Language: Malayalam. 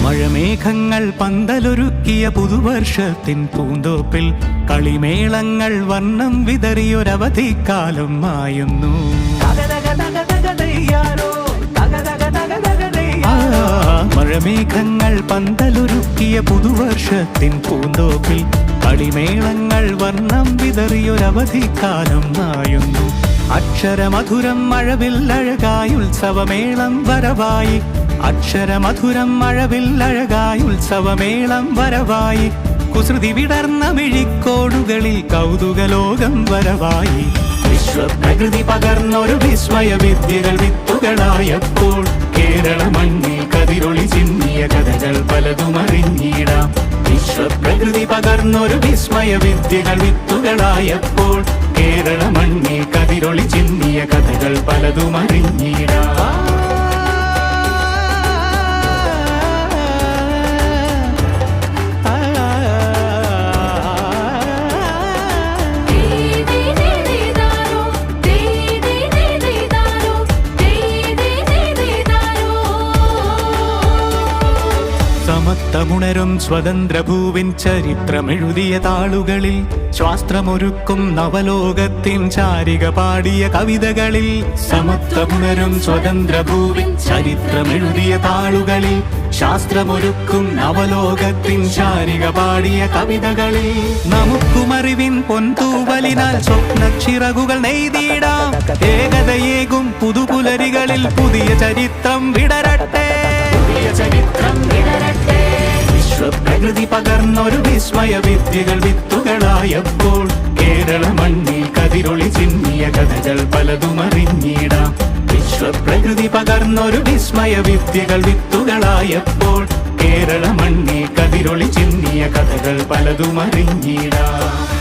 മഴമേഘങ്ങൾ പന്തലൊരുക്കിയ പുതുവർഷത്തിൻ പൂന്തോപ്പിൽ കളിമേളങ്ങൾ വർണ്ണം വിതറിയൊരവധിക്കാലം മായുന്നു. മഴമേഘങ്ങൾ പന്തലൊരുക്കിയ പുതുവർഷത്തിൻ പൂന്തോപ്പിൽ കളിമേളങ്ങൾ വർണ്ണം വിതറിയൊരവധിക്കാലം മായുന്നു. അക്ഷരമധുരം മഴവില്ലഴകായി ഉത്സവമേളം വരവായി. അക്ഷരമധുരം മഴവില്ലഴകായി ഉത്സവമേളം വരവായി. കുസൃതി വിടർന്ന മിഴിക്കോടുകളിൽ കൗതുകലോകം വരവായി. വിശ്വപ്രകൃതി പകർന്നൊരു വിസ്മയ വിദ്യകൾ വിത്തുകളായപ്പോൾ കേരള മണ്ണിൽ കതിരൊളി ചിന്നിയ കഥകൾ പലതും അറിഞ്ഞിടാം. വിശ്വപ്രകൃതി പകർന്നൊരു വിസ്മയ വിദ്യകൾ വിത്തുകളായപ്പോൾ കേരള മണ്ണിൽ കതിരൊളി ചിന്നിയ കഥകൾ പലതും അറിഞ്ഞിടാം. സമത്വമുണരും സ്വതന്ത്രഭൂവിൻ ചരിത്രമെഴുതിയ താളുകളിൽ ശാസ്ത്രമൊരുക്കും നവലോകത്തിൻ ചാരിക പാടിയ കവിതകളിൽ. സമത്വമുണരും സ്വതന്ത്രഭൂവിൻ ചരിത്രമെഴുതിയ താളുകളിൽ ശാസ്ത്രമൊരുക്കും നവലോകത്തിൻ ചാരിക പാടിയ കവിതകളിൽ. നമുക്കുമറിവിൻ പൊൻതൂവലിനാൽ സ്വപ്നച്ചിറകുകൾ നെയ്തിടാം. ഏകതയേകും പുതുപുലരികളിൽ പുതിയ ചരിത്രം വിടരട്ടെ. വിശ്വപ്രകൃതി പകർന്നൊരു വിസ്മയ വിദ്യകൾ വിത്തുകളായപ്പോൾ കേരള മണ്ണിൽ കതിരൊളി ചിന്നിയ കഥകൾ പലതും അറിഞ്ഞിടാം. വിശ്വപ്രകൃതി പകർന്നൊരു വിസ്മയ വിദ്യകൾ വിത്തുകളായപ്പോൾ കേരള മണ്ണിൽ കതിരൊളി ചിന്നിയ കഥകൾ പലതും അറിഞ്ഞിടാം.